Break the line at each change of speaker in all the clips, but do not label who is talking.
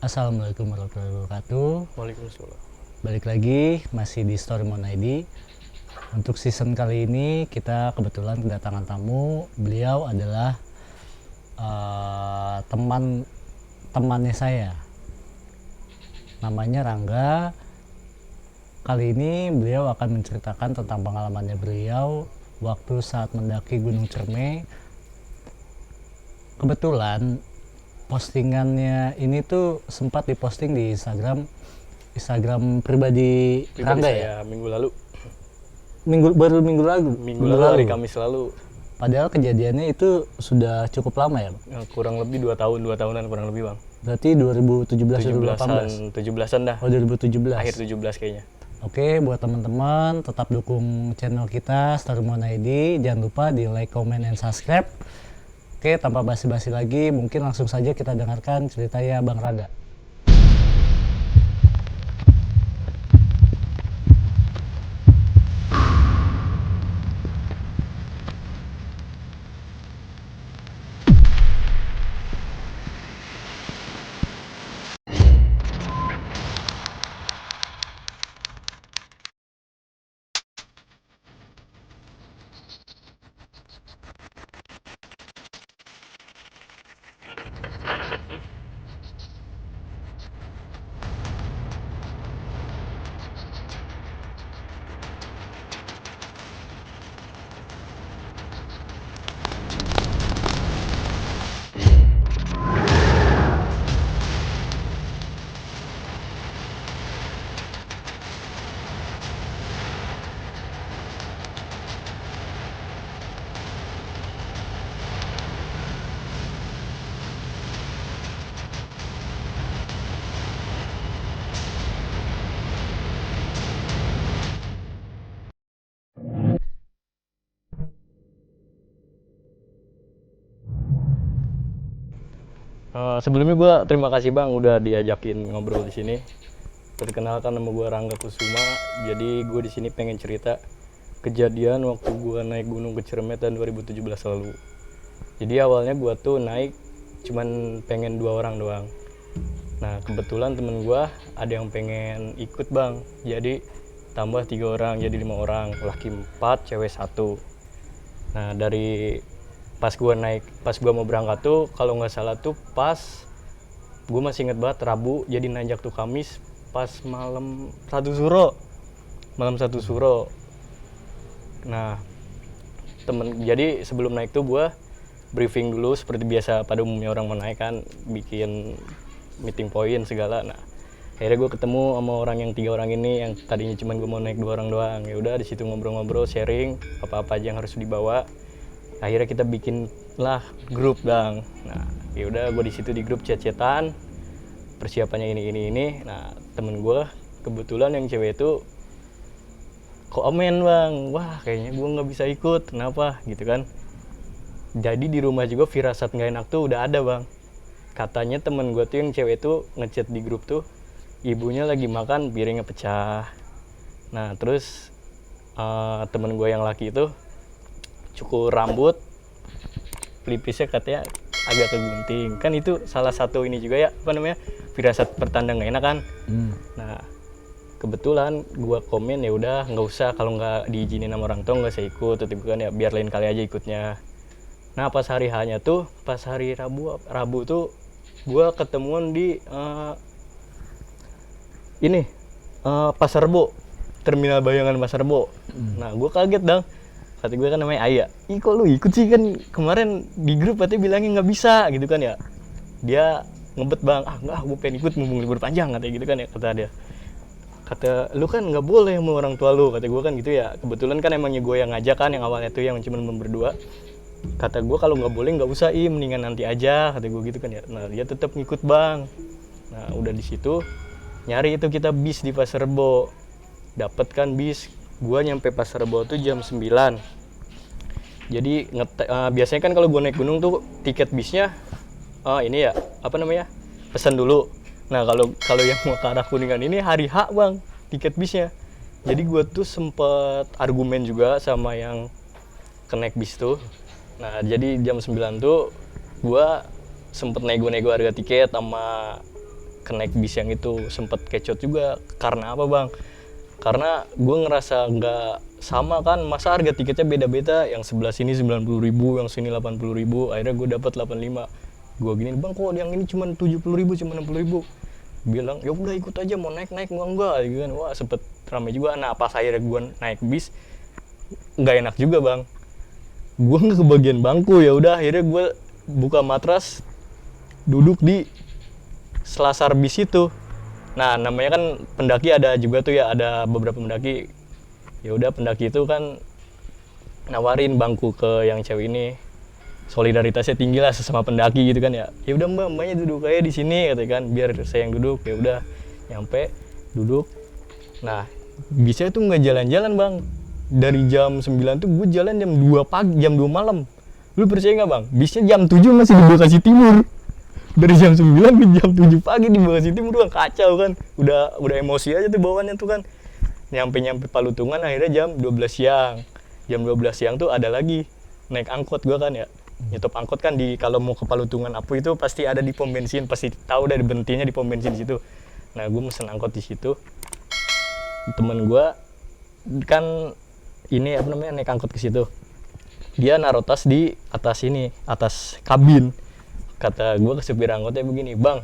Assalamualaikum warahmatullahi wabarakatuh.
Waalaikumsalam.
Balik lagi masih di Storymon ID. Untuk season kali ini kita kebetulan kedatangan tamu. Beliau adalah temannya saya. Namanya Rangga. Kali ini beliau akan menceritakan tentang pengalamannya beliau waktu saat mendaki Gunung Ciremai. Kebetulan postingannya ini tuh sempat diposting di Instagram pribadi Rangga ya.
Minggu lalu.
Baru minggu lalu.
Minggu lalu hari Kamis lalu.
Padahal kejadiannya itu sudah cukup lama ya, Bang?
Kurang lebih 2 tahunan kurang lebih, Bang.
Berarti 2017
17-an dah.
Oh, 2017.
Akhir 17 kayaknya.
Oke, buat teman-teman tetap dukung channel kita Storymon ID. Jangan lupa di like, comment, and subscribe. Oke, tanpa basi-basi lagi, mungkin langsung saja kita dengarkan ceritanya Bang Rangga.
Sebelumnya gue terima kasih, Bang, udah diajakin ngobrol di sini. Perkenalkan, nama gue Rangga Kusuma. Jadi gue di sini pengen cerita kejadian waktu gue naik gunung ke Ciremai tahun 2017 lalu. Jadi awalnya gue tuh naik cuman pengen 2 orang doang. Nah kebetulan temen gue ada yang pengen ikut, Bang. Jadi tambah 3 orang jadi 5 orang, laki 4, cewek 1. Nah dari pas gue mau berangkat tuh kalau nggak salah tuh pas gue masih inget banget Rabu, jadi nanjak tuh Kamis pas malam 1 suro. Nah jadi sebelum naik tuh gue briefing dulu seperti biasa pada umumnya orang mau naik kan, bikin meeting point segala. Nah akhirnya gue ketemu sama orang yang 3 orang ini yang tadinya cuma gue mau naik 2 orang doang. Ya udah di situ ngobrol-ngobrol, sharing apa aja yang harus dibawa. Akhirnya kita bikin lah grup, Bang. Nah ya udah gue di situ di grup chat-chatan persiapannya ini. Nah temen gue kebetulan yang cewek itu komen, Bang, wah kayaknya gue nggak bisa ikut, kenapa gitu kan. Jadi di rumah juga firasat nggak enak tuh udah ada, Bang. Katanya temen gue tuh yang cewek itu ngechat di grup tuh ibunya lagi makan piringnya pecah. Nah terus temen gue yang laki itu cukur rambut, pelipisnya katanya agak kegunting. Kan itu salah satu ini juga ya, apa namanya, firasat pertanda nggak enak kan. Nah kebetulan gua komen ya udah nggak usah, kalau nggak diizinin sama orang tua nggak usah ikut, tapi kan ya biar lain kali aja ikutnya. Nah pas hari hanya tuh, pas hari Rabu tuh gua ketemuan di Pasar Rebo, Terminal Bayangan Pasar Rebo. Nah gua kaget, dong. Kata gue kan namanya Aya, ih kok lu ikut sih, kan kemarin di grup katanya bilangnya nggak bisa gitu kan ya. Dia ngebet, Bang, enggak, gue pengen ikut mumpung libur panjang katanya gitu kan ya, kata dia. Kata lu kan nggak boleh sama orang tua lu, kata gue kan gitu ya. Kebetulan kan emangnya gue yang ngajak kan, yang awalnya tuh yang cuma berdua. Kata gue kalau nggak boleh nggak usah, mendingan nanti aja, kata gue gitu kan ya. Nah dia tetap ngikut, Bang. Nah udah di situ nyari itu kita bis di Pasar Rebo, dapet kan bis. Gua nyampe Pasar Rebo tuh jam 9. Jadi biasanya kan kalau gua naik gunung tuh tiket bisnya ini ya, apa namanya, pesan dulu. Nah kalau yang mau ke arah Kuningan ini hari H, Bang, tiket bisnya. Jadi gua tuh sempet argumen juga sama yang kenaik bis tuh. Nah jadi jam 9 tuh gua sempet nego-nego harga tiket sama ke naik bis yang itu sempet kecot juga. Karena apa bang? Karena gue ngerasa nggak sama kan, masa harga tiketnya beda-beda, yang sebelah sini 90.000, yang sini 80.000, akhirnya gue dapat 85. Gue gini, bang kok yang ini cuma 70.000, cuma 60.000. Bilang ya udah ikut aja, mau naik enggak gitu kan. Wah sempet ramai juga. Nah pas akhirnya gue naik bis nggak enak juga bang, gue nggak kebagian bangku. Ya udah akhirnya gue buka matras, duduk di selasar bis itu. Nah namanya kan pendaki ada juga tuh ya, ada beberapa pendaki. Ya udah pendaki itu kan nawarin bangku ke yang cewek ini, solidaritasnya tinggi lah sesama pendaki gitu kan ya. Ya udah mbaknya duduk aja di sini katanya kan, biar saya yang duduk. Ya udah nyampe duduk. Nah bisnya tuh nggak jalan-jalan bang, dari jam 9 tuh gue jalan jam 2 pagi, jam 2 malam. Lu percaya nggak bang, bisnya jam 7 masih di Bekasi Timur. Dari jam 9 ke jam 7 pagi di Bekasi Timur kan, kacau kan. Udah emosi aja tuh bawaannya tuh kan. Nyampe Palutungan akhirnya jam 12 siang. Jam 12 siang tuh ada lagi naik angkot gua kan ya. Nyetop angkot kan di, kalau mau ke Palutungan Apu itu pasti ada di pom bensin, pasti tahu dari berhentinya di pom bensin di situ. Nah, gua mesen angkot di situ. Temen gua kan ini apa namanya, naik angkot ke situ. Dia naruh tas di atas ini, atas kabin. Kata gue ke supir angkotnya begini, bang,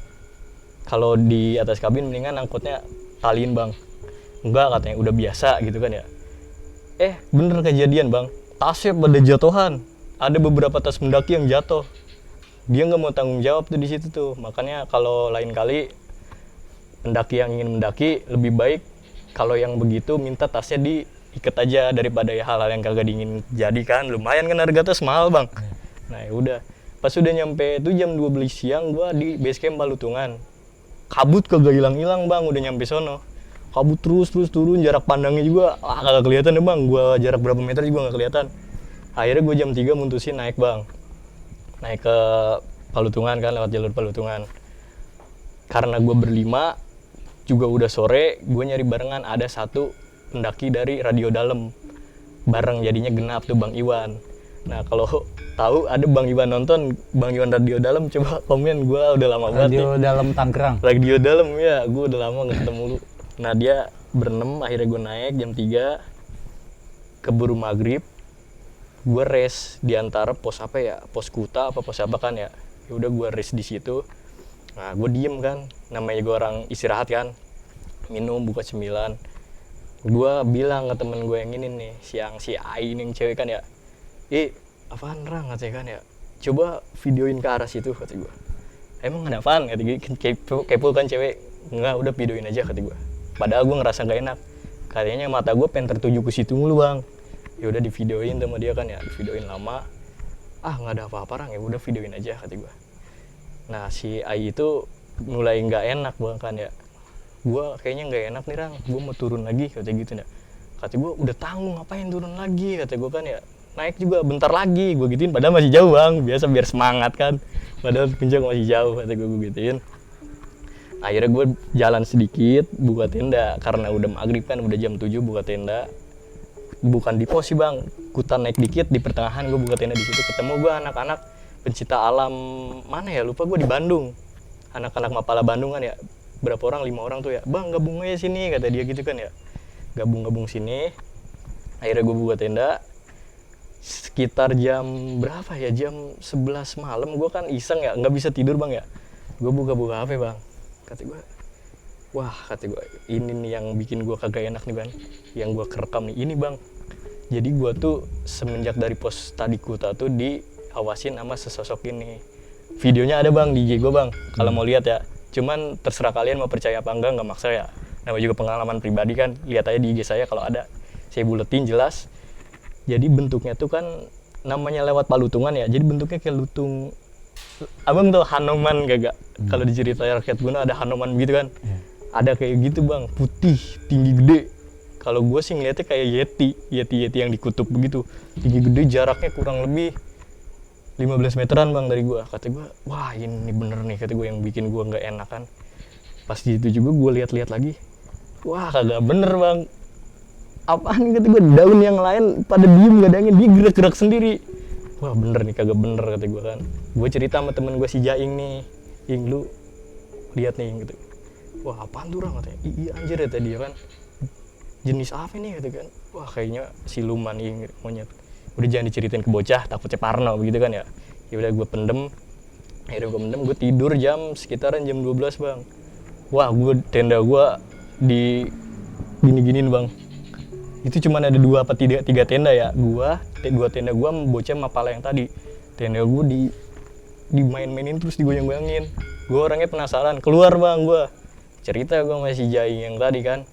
kalau di atas kabin mendingan angkotnya taliin bang. Enggak katanya, udah biasa gitu kan ya. Bener kejadian bang, tasnya pada jatuhan. Ada beberapa tas pendaki yang jatuh. Dia nggak mau tanggung jawab tuh di situ tuh. Makanya kalau lain kali pendaki yang ingin mendaki, lebih baik kalau yang begitu minta tasnya diikat aja daripada ya hal-hal yang kagak diingin jadi kan. Lumayan kan harga tas mahal bang. Nah ya udah. Pas udah nyampe itu jam 12 siang, gua di base camp Palutungan. Kabut kagak hilang-hilang bang, udah nyampe sono. Kabut terus turun, jarak pandangnya juga kagak kelihatan deh bang. Gua jarak berapa meter juga nggak kelihatan. Akhirnya gua jam 3 mutusin naik bang. Naik ke Palutungan kan, lewat jalur Palutungan. Karena gua berlima, juga udah sore, gua nyari barengan. Ada satu pendaki dari Radio Dalem. Bareng jadinya genap tuh Bang Iwan. Nah kalau tahu ada Bang Iwan nonton, Bang Iwan Radio Dalem, coba komen. Gue udah lama banget
Radio Dalem Tangerang.
Radio Dalem ya, gue udah lama nggak ketemu lu. Nah dia berenam, akhirnya gue naik jam 3, keburu maghrib. Gue rest di antara pos apa ya, pos Kuta apa pos apa kan ya. Ya udah gue rest di situ. Nah gue diem kan, namanya gue orang istirahat kan, minum, buka cemilan. Gue bilang ke temen gue yang ini nih, si Ai ini yang cewek kan ya, apaan Rang, katanya kan ya, coba videoin ke arah situ, kata gue. Emang ada apaan, kata gue, kepo kan cewek. Enggak, udah videoin aja, kata gue. Padahal gue ngerasa gak enak, kayaknya mata gue pengen tertuju ke situ mulu bang. Ya udah di videoin sama dia kan ya, di videoin lama. Nggak ada apa-apa Rang, ya udah videoin aja, kata gue. Nah si Ai itu mulai nggak enak bang kan ya. Gue kayaknya nggak enak nih Rang, gue mau turun lagi, kata gitu ya. Kata gue udah tanggung, ngapain turun lagi, kata gue kan ya. Naik juga bentar lagi, gue gituin, padahal masih jauh bang, biasa biar semangat kan, padahal puncak masih jauh, kata gue gituin. Akhirnya gue jalan sedikit, buka tenda, karena udah maghrib kan, udah jam 7, buka tenda. Bukan di pos sih bang, Kutan naik dikit, di pertengahan gue buka tenda di situ. Ketemu gue anak-anak pencinta alam, mana ya, lupa gue, di Bandung. Anak-anak Mapala Bandung kan ya, berapa orang, 5 orang tuh ya, bang gabung aja sini, kata dia gitu kan ya. Gabung sini, akhirnya gue buka tenda. Sekitar jam berapa ya, jam 11 malam, gue kan iseng ya, nggak bisa tidur bang ya. Gue buka-buka HP bang, kata gue, wah kata gue, ini nih yang bikin gue kagak enak nih bang, yang gue kerekam nih ini bang. Jadi gue tuh semenjak dari pos tadi Kuta tuh diawasin sama sesosok ini. Videonya ada bang di IG gue bang, kalau mau lihat ya. Cuman terserah kalian mau percaya apa enggak maksa ya. Namanya juga pengalaman pribadi kan, lihat aja di IG saya kalau ada, saya buletin jelas. Jadi bentuknya tuh kan namanya lewat Palutungan ya, jadi bentuknya kayak lutung. Abang tuh Hanoman gak? Kalau diceritain rakyat gunung ada Hanoman gitu kan. Ada kayak gitu bang, putih, tinggi gede. Kalau gue sih ngeliatnya kayak Yeti yang dikutub begitu. Tinggi gede, jaraknya kurang lebih 15 meteran bang dari gue. Kata gue, wah ini bener nih, kata gue, yang bikin gue gak enak kan. Pas di itu juga gue lihat-lihat lagi, wah kagak bener bang. Apaan, kata gue, daun yang lain pada diem gak ada angin, dia gerak-gerak sendiri. Wah bener nih, kagak bener, kata gue kan. Gue cerita sama temen gue si Jaing nih, Ing lu lihat nih gitu. wah apaan tuh orang katanya, iya anjir ya tadi kan, jenis apa nih gitu kan, wah kayaknya siluman ini monyet, udah jangan diceritain ke bocah takutnya parno begitu kan ya. Ya udah gue pendem, akhirnya gue pendem, gue tidur sekitaran jam 12 bang. Wah tenda gue di gini-giniin bang, itu cuma ada tiga tenda ya, dua tenda gue bocah sama pala yang tadi, tenda gue dimain-mainin terus digoyang-goyangin. Gue orangnya penasaran, keluar bang, gue cerita gue masih Jai yang tadi kan,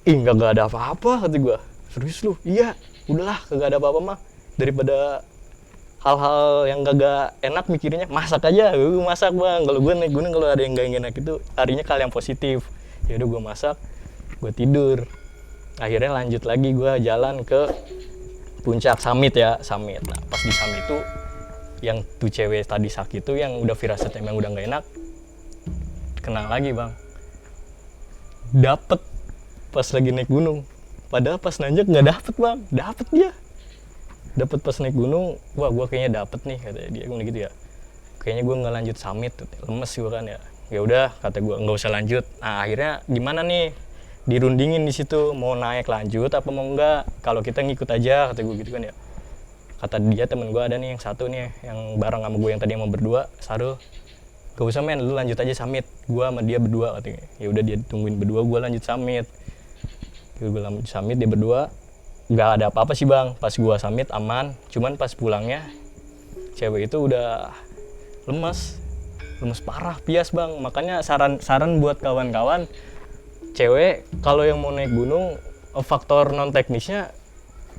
nggak ada apa-apa kata gue. Serius lu? Iya, udahlah kagak ada apa-apa mah, daripada hal-hal yang kagak enak mikirnya, masak aja. Gue masak bang, kalau gue naik gunung kalau ada yang gak enak itu harinya kali yang positif. Ya udah gue masak, gue tidur. Akhirnya lanjut lagi gue jalan ke puncak summit ya, summit. Nah pas di summit itu yang tuh cewek tadi sakit tuh yang udah firasat emang udah gak enak, kena lagi bang, dapet pas lagi naik gunung. Padahal pas nanjak nggak dapet bang, dapet dia, dapet pas naik gunung. Wah gue kayaknya dapet nih kata dia gitu ya, kayaknya gue nggak lanjut summit tuh, lemes gue kan ya. Ya udah kata gue nggak usah lanjut. Nah akhirnya gimana nih, dirundingin di situ mau naik lanjut apa mau enggak, kalau kita ngikut aja kata gue gitu kan ya. Kata dia temen gue ada nih yang satu nih yang bareng sama gue yang tadi yang mau berdua, Sarul, gak usah men, lu lanjut aja summit, gue sama dia berdua katanya. Ya udah dia tungguin berdua, gue lanjut summit. Gue lanjut summit, dia berdua nggak ada apa-apa sih bang. Pas gue summit aman, cuman pas pulangnya cewek itu udah lemes parah, pias bang. Makanya saran buat kawan-kawan cewek kalau yang mau naik gunung, faktor non teknisnya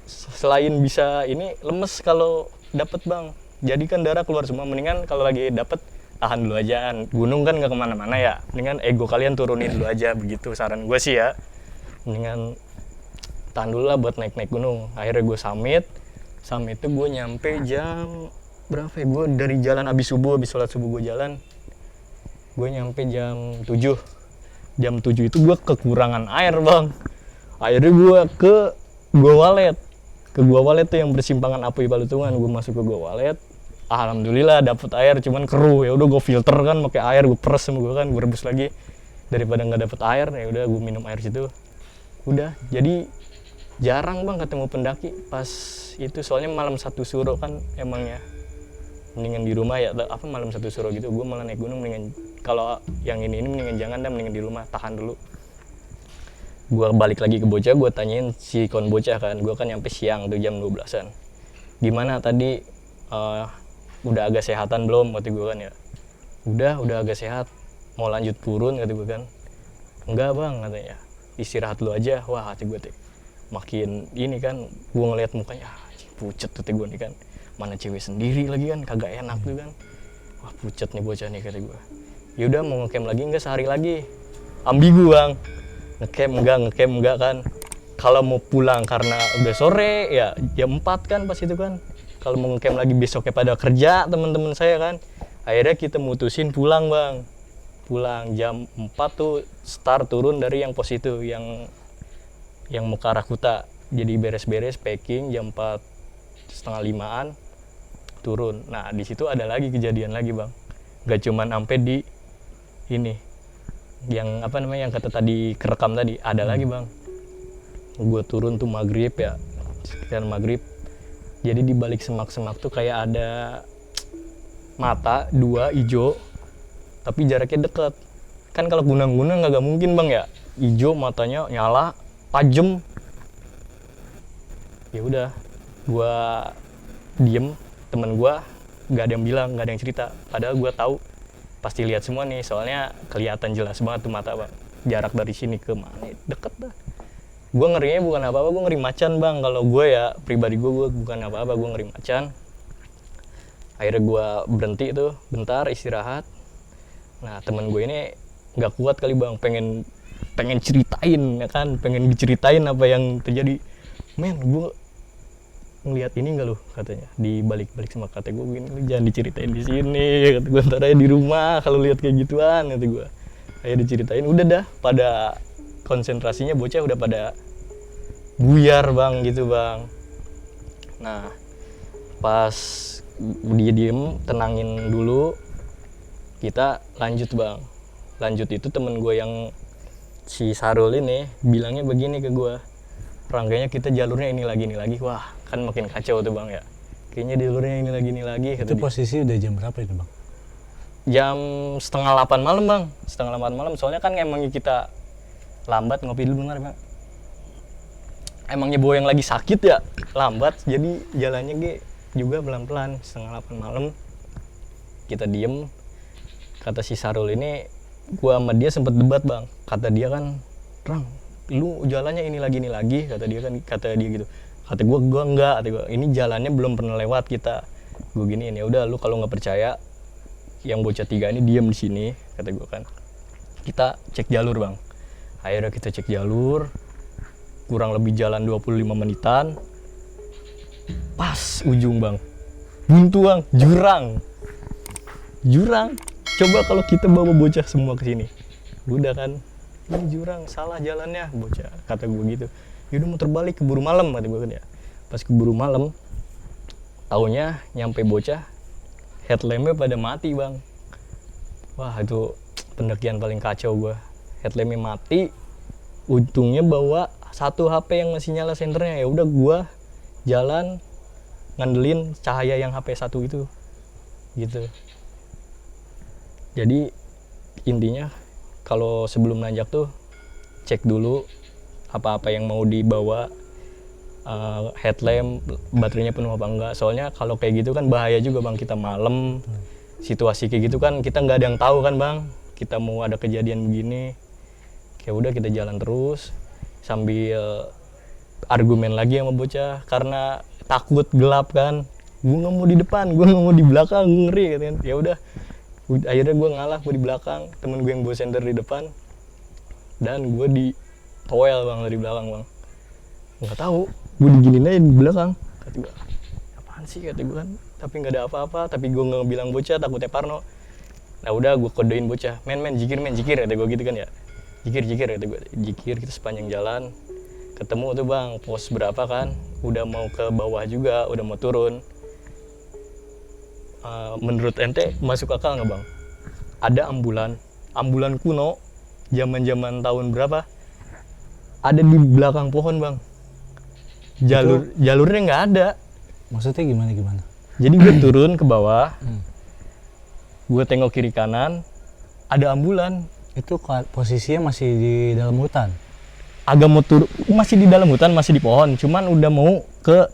selain bisa ini lemes kalau dapet bang, jadikan darah keluar semua. Mendingan kalau lagi dapet tahan dulu aja, gunung kan nggak kemana-mana ya, mendingan ego kalian turunin dulu aja, begitu saran gue sih ya. Mendingan tahan dulu lah buat naik gunung. Akhirnya gue summit itu gue nyampe jam berapa ya, gue dari jalan abis sholat subuh gue jalan, gue nyampe jam 7 itu gue kekurangan air bang. Akhirnya gue ke Gua Walet tuh yang persimpangan Apoi Balutungan. Gue masuk ke Gua Walet, alhamdulillah dapet air, cuman keruh. Ya udah gue filter kan pakai air, gue peres sama gue kan, gue rebus lagi daripada nggak dapet air. Ya udah gue minum air situ. Udah, jadi jarang bang ketemu pendaki pas itu, soalnya malam satu suro kan emangnya. Mendingan di rumah ya, apa malam satu suro gitu. Gue malah naik gunung mendingan, kalau yang ini mendingan jangan dah, mendingan di rumah, tahan dulu. Gue balik lagi ke bocah, gue tanyain si kon bocah kan, gue kan nyampe siang tuh jam 12-an. Gimana tadi, udah agak sehatan belum, kata gue kan ya. Udah agak sehat, mau lanjut turun kata gue kan. Enggak bang katanya, istirahat dulu aja. Wah hati gue tuh makin ini kan, gue ngeliat mukanya, pucet tuh gue nih kan. Mana cewek sendiri lagi kan, kagak enak tuh kan. Wah pucet nih bocah nih kata gue. Yaudah mau ngecamp lagi enggak sehari lagi? Ambigu bang. Ngecamp enggak kan. Kalau mau pulang karena udah sore ya jam 4 kan pas itu kan. Kalau mau ngecamp lagi besoknya pada kerja teman-teman saya kan. Akhirnya kita mutusin pulang bang. Pulang jam 4 tuh start turun dari yang pos itu, yang mau ke arah Kuta. Jadi beres-beres packing jam 4:30-an turun. Nah di situ ada lagi kejadian lagi bang. Gak cuman sampai di ini yang apa namanya yang kata tadi kerekam tadi, ada lagi bang. Gue turun tuh maghrib ya, sekitar maghrib. Jadi di balik semak-semak tuh kayak ada mata dua hijau, tapi jaraknya deket. Kan kalau gunung-gunung nggak mungkin bang ya, hijau matanya nyala, tajam. Ya udah, gue diem, temen gue nggak ada yang bilang, nggak ada yang cerita. Padahal gue tahu pasti lihat semua nih, soalnya kelihatan jelas banget tuh mata bang. Jarak dari sini ke mana deket dah. Gue ngerinya bukan apa-apa, gue ngeri macan bang. Kalau gue ya pribadi gue bukan apa-apa, gue ngeri macan. Akhirnya gue berhenti tuh bentar istirahat. Nah temen gue ini nggak kuat kali bang, pengen ceritain ya kan, pengen diceritain apa yang terjadi. Men gue ngelihat ini nggak lu katanya di balik-balik sama kata gue gini, lu jangan diceritain di sini kata gue, ntar aja di rumah kalau lihat kayak gituan kata gue. Akhirnya diceritain, udah dah pada konsentrasinya bocah udah pada buyar bang gitu bang. Nah pas dia diem tenangin dulu, kita lanjut bang. lanjut itu temen gue yang si Sarul ini bilangnya begini ke gue, rangkainya kita jalurnya ini lagi. Wah kan makin kacau tuh bang ya, kayaknya jalurnya ini lagi kata
Itu
dia.
posisi udah jam berapa itu bang?
Jam 7:30 malam bang, 7:30 malam, soalnya kan emangnya kita lambat, ngopi dulu bentar bang. Emangnya bawa yang lagi sakit ya lambat, jadi jalannya juga pelan-pelan. 7:30 malam kita diem. Kata si Sarul ini, gua sama dia sempet debat bang. Kata dia kan, Rang, lu jalannya ini lagi, kata dia gitu. Kata gua enggak, kata gua, ini jalannya belum pernah lewat kita. Gua giniin, ya udah lu kalau nggak percaya, yang bocah 3 ini diem di sini, kata gua kan. Kita cek jalur bang. Akhirnya kita cek jalur, kurang lebih jalan 25 menitan. Pas ujung bang, buntu bang, jurang. Coba kalau kita bawa bocah semua ke sini, udah kan, ini jurang, salah jalannya bocah, kata gue gitu. Yaudah muter balik, keburu malam, kata gue kan ya. Pas keburu malam, taunya nyampe bocah, headlampnya pada mati bang. Wah itu pendakian paling kacau gue. Headlampnya mati, untungnya bawa 1 HP yang masih nyala senternya. Ya udah gue jalan ngandelin cahaya yang HP 1 itu, gitu. Jadi intinya kalau sebelum nanjak tuh cek dulu apa-apa yang mau dibawa, headlamp, baterainya penuh apa enggak. Soalnya kalau kayak gitu kan bahaya juga bang, kita malam, situasi kayak gitu kan kita nggak ada yang tahu kan bang. Kita mau ada kejadian begini, kayak udah kita jalan terus sambil argumen lagi sama bocah karena takut gelap kan. Gue nggak mau di depan, gue nggak mau di belakang, gue ngeri gitu kan. Ya udah, akhirnya gue ngalah, gue di belakang, temen gue yang bawa senter di depan, dan gue di toel bang dari belakang bang. Nggak tahu, gue diginin aja di belakang. Kata gue, apaan sih, kata gue kan, tapi nggak ada apa-apa. Tapi gue nggak bilang bocah, takutnya parno. Nah udah gue kodein bocah, men jikir, kata gue gitu kan ya. Jikir, kata gue, jikir. Kita sepanjang jalan ketemu tuh bang, pos berapa kan, udah mau ke bawah juga, udah mau turun. Menurut ente masuk akal nggak bang? Ada ambulan kuno, zaman tahun berapa? Ada di belakang pohon bang. Jalurnya nggak ada.
Maksudnya gimana?
Jadi gue turun ke bawah, gue tengok kiri kanan, ada ambulan.
Itu posisinya masih di dalam hutan?
Agak mau turun, masih di dalam hutan, masih di pohon, cuman udah mau ke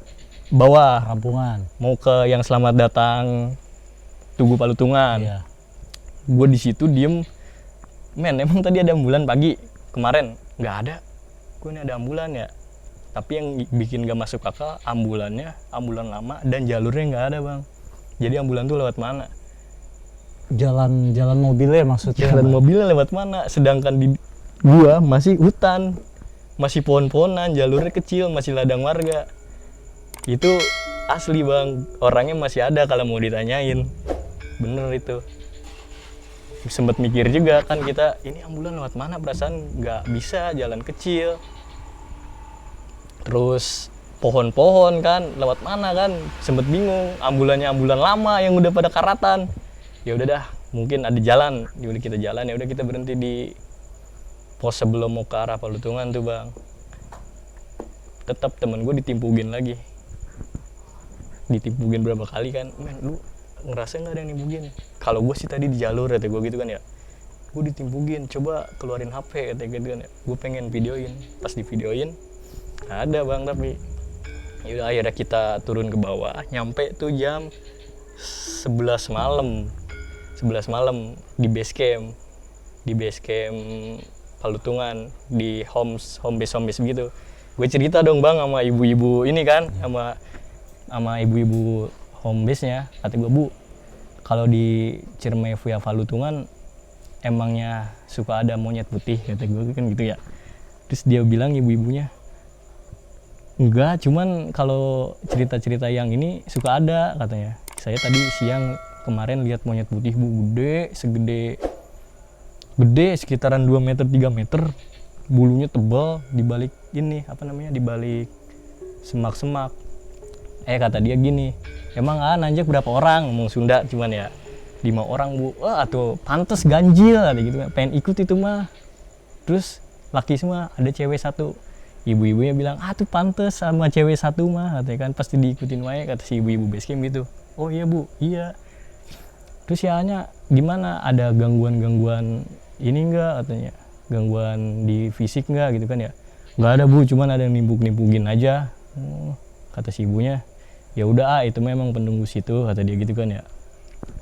bawah,
Kampungan.
mau ke yang selamat datang Tugu Palutungan.
Iya.
Gue di situ diem, men emang tadi ada ambulan pagi kemarin? Nggak ada. Gue ini ada ambulan ya, tapi yang bikin gak masuk akal ambulan lama dan jalurnya nggak ada bang. Jadi ambulan tuh lewat mana?
Jalan mobilnya maksudnya?
Jalan mobilnya lewat mana? Sedangkan di gua masih hutan, masih pohon-pohonan, jalurnya kecil, masih ladang warga. Itu asli bang, orangnya masih ada kalau mau ditanyain. Bener itu. Sempet mikir juga kan kita, ini ambulan lewat mana, perasaan nggak bisa, jalan kecil. Terus pohon-pohon kan, lewat mana kan, sempet bingung. Ambulan lama yang udah pada karatan. Ya udah dah, mungkin ada jalan. Ya udah kita jalan, ya udah kita berhenti di pos sebelum mau ke arah Palutungan tuh bang. Tetap temen gue ditimpugin lagi. Ditimpugin berapa kali kan, men lu ngerasa nggak ada yang nimpugin? Kalau gue sih tadi di jalur kata gue gitu kan ya, gue ditimpugin, coba keluarin HP kata gitu kan ya. Gue pengen videoin, pas di videoin ada bang, tapi yaudah akhirnya kita turun ke bawah, nyampe tuh jam 11 malam di base camp Palutungan, di home base gitu. Gue cerita dong bang sama ibu-ibu ini kan, sama ibu-ibu home base-nya. Kata gue, Bu, kalau di Ciremai via Palutungan emangnya suka ada monyet putih, kata gue kan gitu ya. Terus dia bilang ibu-ibunya, enggak, cuman kalau cerita-cerita yang ini suka ada katanya. Saya tadi siang kemarin lihat monyet putih Bu, gede sekitaran 2 meter 3 meter, bulunya tebal, di balik ini di balik semak-semak. Kata dia gini, emang nanjak berapa orang, ngomong Sunda cuman ya, 5 orang bu, wah tuh pantes ganjil ada gitu kan, pengen ikut itu mah. Terus laki semua, ada cewek satu, ibu-ibunya bilang tuh pantes sama cewek satu mah katanya kan, pasti diikutin wae kata si ibu-ibu basecamp gitu. Oh iya bu, iya. Terus ya hanya gimana, ada gangguan ini enggak katanya, gangguan di fisik enggak gitu kan ya. Nggak ada bu, cuman ada yang nimpuk-nimpukin aja. Kata si ibunya, ya udah itu memang penunggu situ kata dia gitu kan ya.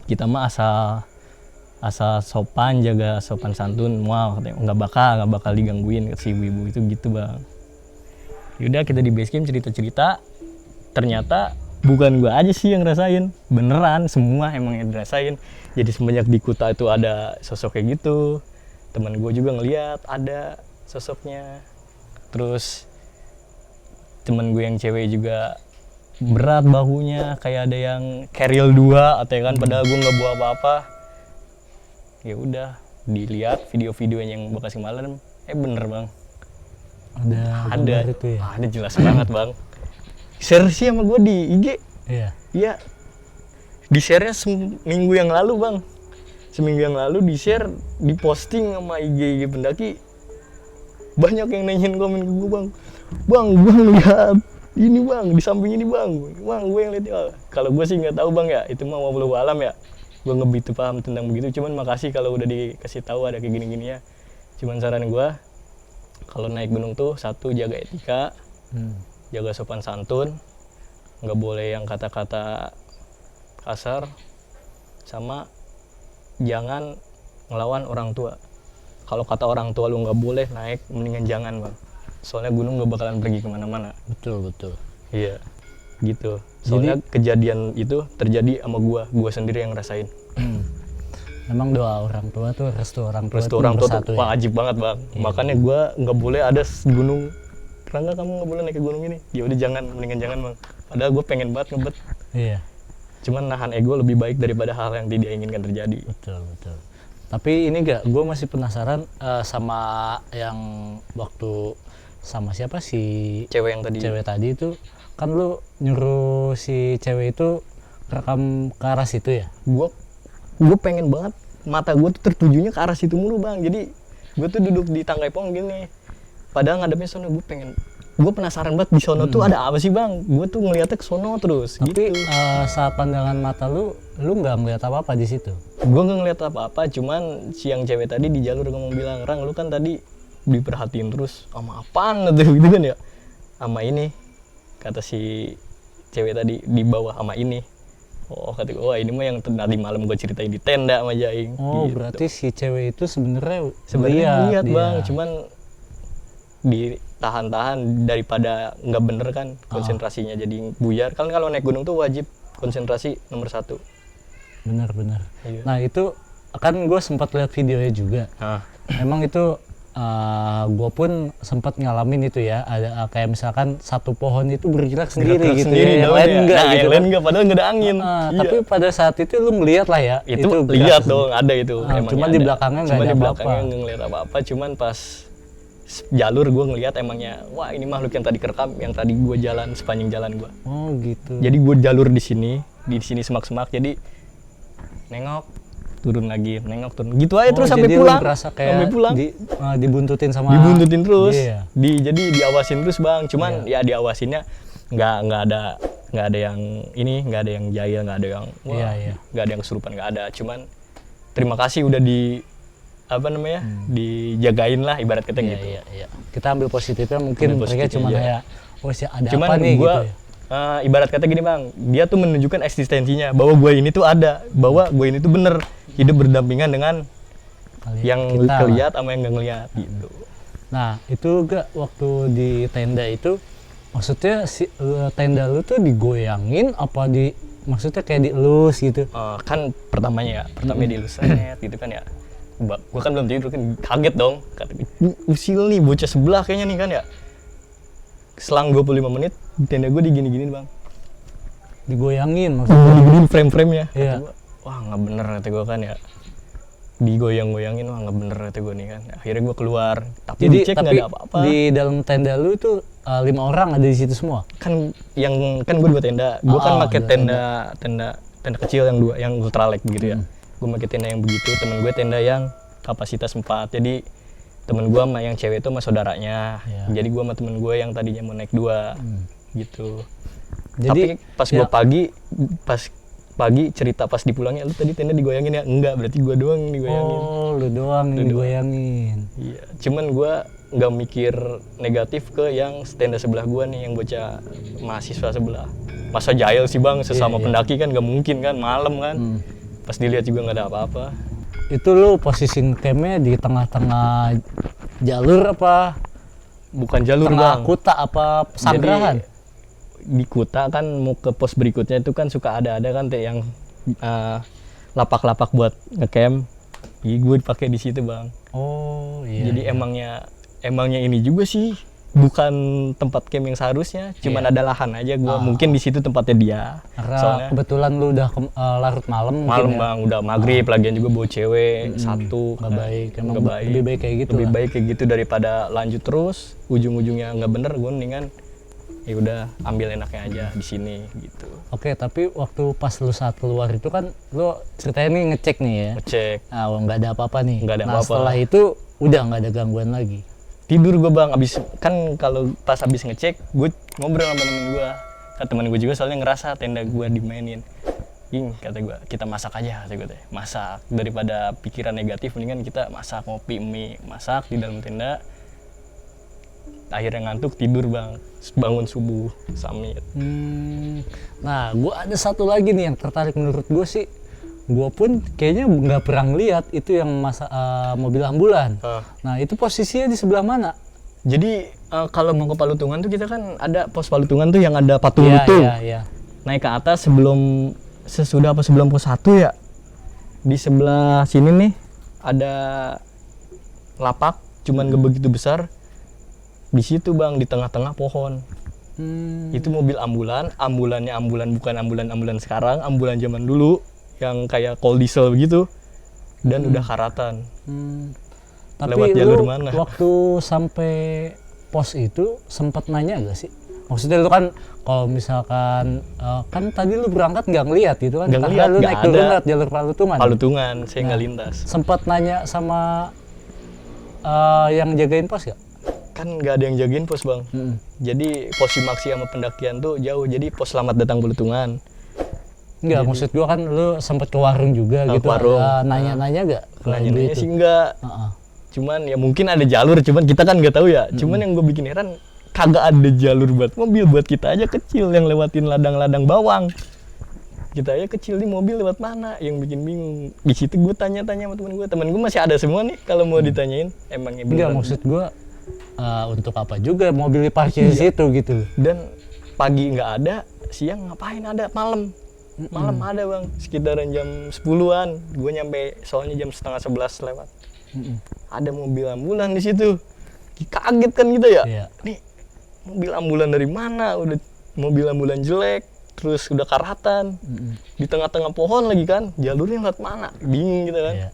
Kita mah asal sopan, jaga sopan santun, wow katanya nggak bakal digangguin kata si ibu-ibu itu gitu bang. Yaudah kita di basecamp cerita-cerita, ternyata bukan gua aja sih yang ngerasain, beneran semua emang yang dirasain. Jadi semenjak di Kuta itu ada sosok kayak gitu, teman gua juga ngeliat ada sosoknya. Terus temen gue yang cewek juga berat bahunya, kayak ada yang keril 2 atau kan, padahal gue nggak bawa apa-apa. Ya udah dilihat video-videonya yang Bekasi Malam, bener bang, ada
itu ya.
ada jelas banget bang. Share sih sama gue di IG. Iya di share nya seminggu yang lalu bang, di share, di posting sama IG pendaki. Banyak yang nanyain komen ke gue bang lihat ini bang, di samping ini bang gue yang lihat. Kalau gue sih nggak tahu bang ya, itu mah wallahu alam ya, gue nggak begitu paham tentang begitu. Cuman makasih kalau udah dikasih tahu ada kayak gini-gini ya. Cuman saran gue, kalau naik gunung tuh satu, jaga etika, jaga sopan santun, nggak boleh yang kata-kata kasar, sama jangan ngelawan orang tua. Kalau kata orang tua lu nggak boleh naik, mendingan jangan bang. Soalnya gunung nggak bakalan pergi kemana-mana.
Betul.
Iya, gitu. Soalnya kejadian itu terjadi sama gua sendiri yang ngerasain.
Memang doa orang tua tuh, restu orang tua
Restu orang tua
ya?
tuh wajib banget bang. Makanya gua nggak boleh ada gunung. Rangga kamu nggak boleh naik ke gunung ini. Ya udah jangan, mendingan jangan bang. Padahal gua pengen banget ngebet.
Iya.
Cuman nahan ego lebih baik daripada hal yang tidak inginkan terjadi.
Betul. Tapi ini gue masih penasaran sama yang waktu sama siapa si
Cewek yang tadi
itu, kan lu nyuruh si cewek itu rekam ke arah situ ya?
Gue pengen banget, mata gue tuh tertujunya ke arah situ mulu bang. Jadi gue tuh duduk di tangkai pong gini, padahal ngadepnya sono. Gue penasaran banget di sono tuh ada apa sih bang. Gue tuh ngeliatnya ke sono terus.
Tapi
gitu.
Saat pandangan mata lu nggak ngeliat apa-apa di situ?
Gue nggak ngeliat apa-apa, cuman si yang cewek tadi di jalur ngomong bilang, Rang lu kan tadi diperhatiin terus sama apaan gitu kan ya, sama ini, kata si cewek tadi, di bawah sama ini. Oh kata gue, wah ini mah yang tadi malam gue ceritain di tenda sama Jaing.
Oh
gitu.
berarti si cewek itu sebenarnya
lihat bang, cuman ditahan-tahan daripada nggak bener kan, konsentrasinya jadi buyar. Kan kalau naik gunung tuh wajib konsentrasi nomor 1.
Bener.
Iya.
Nah itu kan gue sempat lihat videonya juga. Emang itu gue pun sempat ngalamin itu ya, ada kayak misalkan satu pohon itu bergerak sendiri gitu ya, yang lain enggak gitu.
Yang lain enggak, padahal nggak ada angin.
Iya. Tapi pada saat itu lu ngeliat lah ya,
itu lihat dong, ada itu.
Cuman di belakangnya nggak ada apa-apa.
Di belakangnya nggak ngeliat apa-apa, cuman pas jalur gue ngeliat emangnya, wah ini makhluk yang tadi kerekam, yang tadi gue jalan sepanjang jalan gue.
Oh gitu.
Jadi gue jalur di sini semak-semak, jadi nengok turun lagi, nengok turun gitu aja terus sampai pulang. Sampai pulang
dibuntutin
terus.
Iya.
Jadi diawasin terus bang. Cuman ya diawasinnya nggak ada yang ini, nggak ada yang jahil, nggak ada yang nggak ada yang kesurupan, nggak ada. Cuman terima kasih udah dijagain lah ibarat kata gitu.
Iya. Kita ambil positifnya, mungkin mereka cuma kayak ada
cuman
apa nih
gua,
gitu ya.
Ibarat kata gini bang, dia tuh menunjukkan eksistensinya bahwa gue ini tuh ada, bahwa gue ini tuh bener hidup berdampingan dengan yang kelihatan sama yang nggak ngeliat gitu.
Nah itu gak waktu di tenda itu, maksudnya tenda lu tuh digoyangin apa maksudnya kayak dielus gitu?
Kan pertamanya dielus gitu kan ya. Gue kan belum tidur kan, kaget dong, kata usil nih bocah sebelah kayaknya nih kan ya. Selang 25 menit tenda gue digini-gini bang,
digoyangin maksudnya.
Diginiin frame-frame-nya.
Iya.
Wah nggak bener kata gue kan ya, digoyang-goyangin, wah nggak bener kata gue nih kan. Akhirnya gue keluar, tapi dicek nggak ada apa-apa.
Di dalam tenda lu itu 5 orang ada di situ semua?
Kan gue 2 tenda, gue kan pakai tenda kecil yang 2 yang ultralight begitu ya. gue pakai tenda yang begitu, temen gue tenda yang kapasitas 4. Jadi temen gue sama yang cewek itu sama saudaranya.
Ya.
Jadi gue sama temen gue yang tadinya mau naik 2 gitu.
Jadi
Tapi pas gue pagi cerita pas dipulangnya, lu tadi tenda digoyangin ya? Enggak, berarti gue doang yang digoyangin.
Oh, lu doang yang digoyangin.
Iya, cuman gue nggak mikir negatif ke yang tenda sebelah gue nih, yang bocah mahasiswa sebelah. Masa jahil sih bang, sesama pendaki kan nggak mungkin kan, malam kan. Pas dilihat juga nggak ada apa-apa.
Itu lu posisi campnya di tengah-tengah jalur apa?
Bukan jalur
Tengah
bang.
kuta apa pesanggrahan?
Jadi di Kuta kan mau ke pos berikutnya itu kan suka ada kan yang lapak-lapak buat ngecamp. Jadi gue dipakai di situ bang.
Oh iya.
Jadi emangnya ini juga sih bukan tempat camp yang seharusnya, cuman ada lahan aja gue. Mungkin di situ tempatnya dia.
Karena
Soalnya
kebetulan lu udah larut malam
malam
mungkin ya?
bang, udah maghrib, lagian juga bawa cewek satu.
Nggak baik, emang
Nggak baik.
lebih baik kayak gitu
Lebih
lah.
baik kayak gitu daripada lanjut terus, ujung-ujungnya nggak bener, gue mendingan ya udah ambil enaknya aja di sini gitu.
Oke, tapi waktu pas lu saat keluar itu kan lu ceritanya nih ngecek nih ya.
Ngecek,
Nah, nggak ada apa-apa nih.
Nggak ada
nah,
apa-apa.
setelah itu udah nggak ada gangguan lagi.
tidur gue bang, abis kan kalau pas abis ngecek gue ngobrol sama temen gue. Kan temen gue juga soalnya ngerasa tenda gue dimainin. Kata gue, kita masak aja, kata gue teh. Masak, daripada pikiran negatif mendingan kita masak, ngopi mie, masak di dalam tenda. Akhirnya ngantuk, tidur bang, bangun subuh, summit.
Nah, gue ada satu lagi nih yang tertarik menurut gue sih. Gue pun kayaknya nggak pernah lihat itu yang mobil ambulan. Nah, itu posisinya di sebelah mana?
Jadi kalau mau ke Palutungan tuh kita kan ada pos Palutungan tuh yang ada patung
Iya,
itu.
iya.
Naik ke atas sebelum pos 1 ya. Di sebelah sini nih ada lapak, cuman gak begitu besar. Di situ bang, di tengah-tengah pohon. Itu mobil ambulannya ambulan bukan ambulan sekarang, ambulan zaman dulu yang kayak cold diesel begitu, dan udah karatan.
Tapi
Lewat jalur
lu
mana?
waktu sampai pos itu sempat nanya gak sih? Maksudnya lu kan kalau misalkan kan tadi lu berangkat nggak ngeliat gitu kan?
Nggak
Karena
ngeliat,
lu
nggak
naik dulu
ada.
ngeliat jalur Palutungan.
Palutungan, saya nggak lintas.
Sempat nanya sama yang jagain pos gak?
Kan nggak ada yang jagain pos bang. Jadi pos Simaksi sama pendakian tuh jauh. Jadi pos selamat datang Palutungan.
Enggak, maksud gua kan lu sempet ke warung juga gitu.
warung.
Nanya-nanya gak? ke
Nanya-nanya
ibu
sih
itu?
enggak.
Heeh.
Cuman ya mungkin ada jalur, cuman kita kan nggak tahu ya. Cuman yang gue bikin heran, kagak ada jalur buat mobil, buat kita aja kecil yang lewatin ladang-ladang bawang. Kita aja kecil nih, mobil lewat mana, yang bikin bingung. Di situ gue tanya-tanya sama temen gue masih ada semua nih kalau mau ditanyain. Emangnya
Enggak,
beneran.
maksud gua untuk apa juga mobil diparkir di situ gitu.
Dan pagi nggak ada, siang ngapain ada, malam ada bang, sekitaran jam 10-an. Gue nyampe soalnya jam 10:30 lewat. Ada mobil ambulan di situ. Kaget kan kita ya.
Iya.
Nih mobil ambulan dari mana? Udah mobil ambulan jelek, terus udah karatan. Di tengah-tengah pohon lagi kan. Jalurnya lewat mana? Bingung gitu kan.
Iya.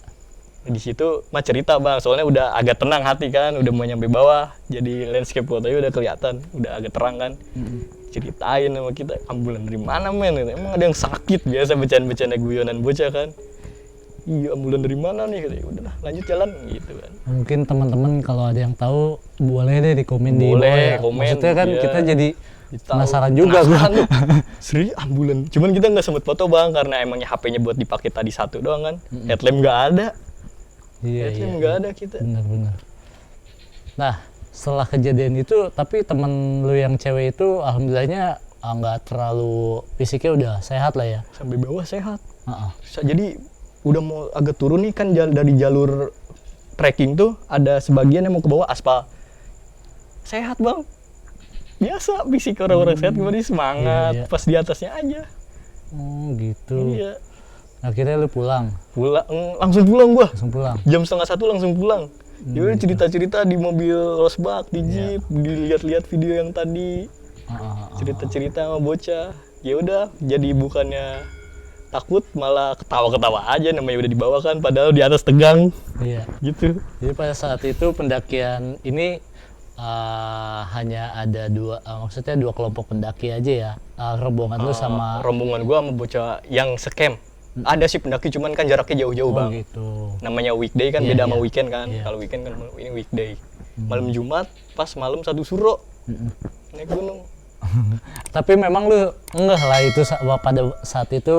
Di situ mah cerita bang, soalnya udah agak tenang hati kan, udah mau nyampe bawah. Jadi landscape fotonya udah kelihatan, udah agak terang kan. Ceritain sama kita, ambulan dari mana men? Emang ada yang sakit? Biasa bercanda-bercanda guyonan bocah kan. Iya, ambulan dari mana nih? Katanya, udahlah lanjut jalan gitu kan.
Mungkin teman-teman kalau ada yang tahu boleh deh di komen di bawah
Boleh,
ya.
komen,
Maksudnya kan
iya.
kita jadi
Tahu.
penasaran juga gua.
Penasaran tuh. Serius ambulan. Cuman kita nggak sempet foto bang, karena emangnya HP-nya buat dipakai tadi satu doang kan. Headlamp nggak ada.
Iya,
Headlamp
iya.
nggak ada kita.
Benar-benar. Nah, setelah kejadian itu, tapi temen lu yang cewek itu alhamdulillahnya nggak terlalu fisiknya udah sehat lah ya.
Sampai bawah sehat.
Heeh.
Jadi udah mau agak turun nih kan, dari jalur trekking tuh ada sebagian yang mau ke bawah aspal. Sehat bang. Biasa fisik orang-orang sehat gimana semangat.
Iya, iya.
Pas di atasnya aja.
Oh gitu.
Iya.
Akhirnya lu pulang,
Langsung pulang gua.
langsung pulang.
Jam 12:30 langsung pulang. Ya udah cerita-cerita di mobil Rosbach, di jeep, dilihat-lihat video yang tadi, cerita-cerita sama bocah. Ya udah, jadi bukannya takut malah ketawa-ketawa aja, namanya udah dibawa kan, padahal di atas tegang.
Iya.
Gitu.
Jadi pada saat itu pendakian ini hanya ada maksudnya dua kelompok pendaki aja ya. Rombongan lu sama
Rombongan gua sama bocah yang scam. Ada sih pendaki cuman kan jaraknya jauh-jauh
Oh
bang.
gitu.
Namanya weekday kan
Iya,
beda sama
iya.
weekend kan.
Iya.
Kalau weekend kan ini weekday. Malam Jumat pas malam 1 suro naik gunung.
Tapi memang lu enggak lah itu pada saat itu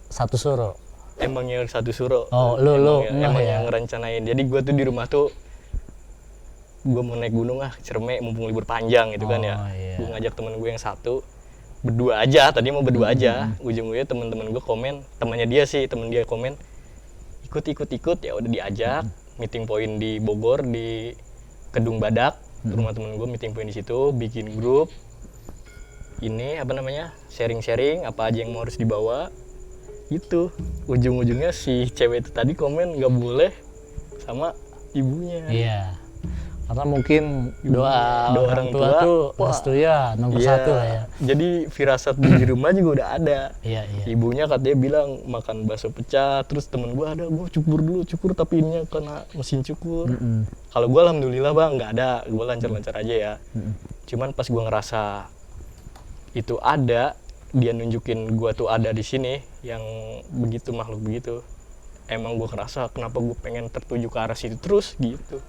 1 suro.
Emangnya 1 suro.
Oh, lu
emang
ngeh ya?
yang ngerencanain. Jadi gua tuh di rumah tuh gua mau naik gunung Cireme mumpung libur panjang gitu kan ya.
Oh, iya.
Gua ngajak temen gue yang satu berdua aja, tadi mau berdua aja. Ujung-ujungnya teman-teman gue komen, temannya dia sih, temen dia komen ikut ya udah diajak meeting point di Bogor di Kedung Badak, rumah temen gue meeting point di situ, bikin grup. Ini apa namanya? Sharing-sharing apa aja yang mau harus dibawa. Itu ujung-ujungnya si cewek itu tadi komen nggak boleh sama ibunya.
Iya. Karena mungkin doa
Doa
orang tua tuh restu ya nomor
Iya,
1 lah ya.
jadi firasat di rumah juga udah ada.
Iya, iya.
Ibunya katanya bilang makan bakso pecah, terus temen gua ada, gua cukur tapi ininya kena mesin cukur. Kalau gua alhamdulillah bang nggak ada, gua lancar-lancar aja ya. Cuman pas gua ngerasa itu ada, dia nunjukin gua tuh ada di sini, yang begitu makhluk begitu. Emang gua ngerasa kenapa gua pengen tertuju ke arah situ terus gitu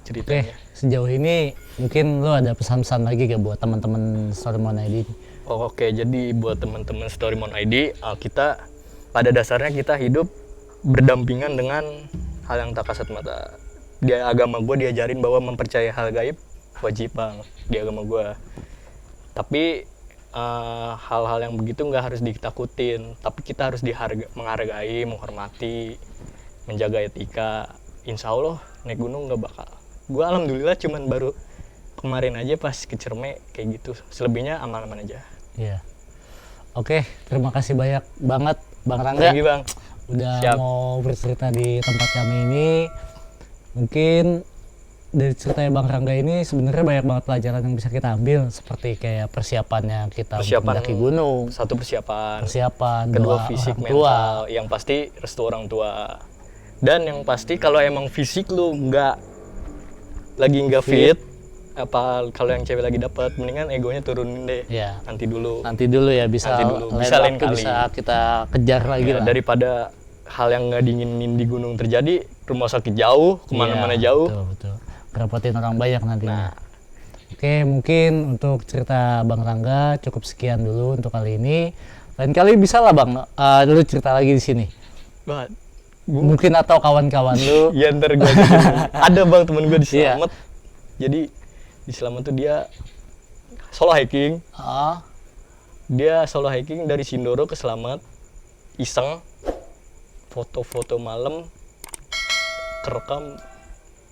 Oke,
ceritanya.
sejauh ini mungkin lu ada pesan-pesan lagi gak buat teman-teman Storymon ID?
Oh, oke, jadi buat teman-teman Storymon ID, kita pada dasarnya kita hidup berdampingan dengan hal yang tak kasat mata. Di agama gue diajarin bahwa mempercayai hal gaib wajib bang di agama gue. Tapi hal-hal yang begitu nggak harus ditakutin, tapi kita harus menghargai, menghormati, menjaga etika. Insya Allah naik gunung nggak bakal. Gue alhamdulillah cuman baru kemarin aja pas ke Cireme kayak gitu. Selebihnya aman-aman aja.
Iya. Oke, terima kasih banyak banget Bang Rangga.
Lagi bang.
Udah
Siap.
mau bercerita di tempat kami ini. Mungkin dari ceritanya Bang Rangga ini sebenarnya banyak banget pelajaran yang bisa kita ambil, seperti kayak persiapannya kita untuk
Persiapan
mendaki gunung,
Satu persiapan.
kedua
Kedua fisik
orang tua.
mental. Yang pasti restu orang tua. Dan yang pasti kalau emang fisik lu nggak fit, apa kalau yang cewek lagi dapat, mendingan egonya turunin deh.
Iya.
Nanti dulu.
Nanti dulu ya, bisa
Nanti dulu.
lain
Bisa lain
waktu
kali.
bisa kita kejar lagi
Ya,
lah.
daripada hal yang nggak dinginin di gunung terjadi, rumah sakit jauh, kemana-mana
Iya,
jauh.
Betul. Ngerepotin orang banyak nantinya.
Nah,
Oke, mungkin untuk cerita Bang Rangga cukup sekian dulu untuk kali ini. Lain kali bisa lah Bang, lu cerita lagi di sini.
Bah,
Mungkin atau kawan-kawan lu.
ya ntar gue ada bang temen gue di
Iya.
Slamet. Jadi di Slamet tuh dia solo hiking.
Ah,
Dia solo hiking dari Sindoro ke Slamet, iseng, foto-foto malam, kerekam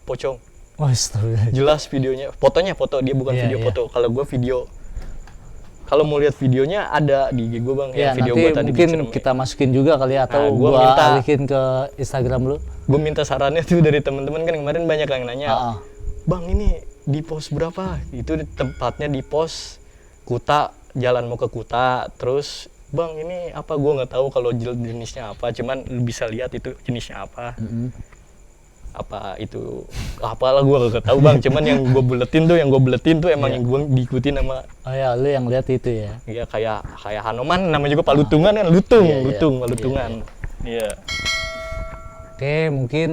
pocong.
wah, astaga.
Jelas videonya, foto dia bukan
Iya,
video
iya.
foto. Kalau gue video, kalau mau lihat videonya ada di IG gue bang,
Ya,
yang video
nanti
gue tadi
mungkin
di Cireme.
kita masukin juga kali ya, atau
Nah, gua
gua
minta.
alihin ke Instagram lu.
Gue minta sarannya tuh dari teman-teman kan kemarin banyak yang nanya,
Ah,
bang ini di pos berapa? Itu tempatnya di pos Kuta, jalan mau ke Kuta. Terus bang ini apa? Gue nggak tahu kalau jenisnya apa, cuman lu bisa lihat itu jenisnya apa. Apa itu? Apalah gue nggak tahu bang. Cuman yang gue buletin tuh emang yang gue diikutin sama
Oh ya, lu yang lihat itu ya.
ya kayak Hanoman, namanya juga Palutungan kan, lutung,
Iya, iya.
Palutungan. Iya.
Oke, mungkin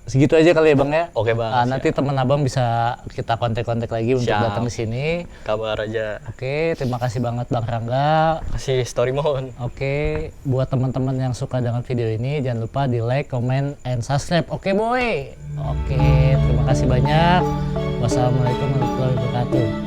segitu aja kali ya Bang ya.
Oke, Bang, siap.
Nanti teman Abang bisa kita kontak-kontak lagi untuk
Siap.
datang ke sini.
Kabar aja.
Oke, terima kasih banget Bang Rangga.
Kasih story mohon.
Oke, buat teman-teman yang suka dengan video ini jangan lupa di like, comment, and subscribe. Oke boy. Oke, terima kasih banyak. Wassalamualaikum warahmatullahi wabarakatuh.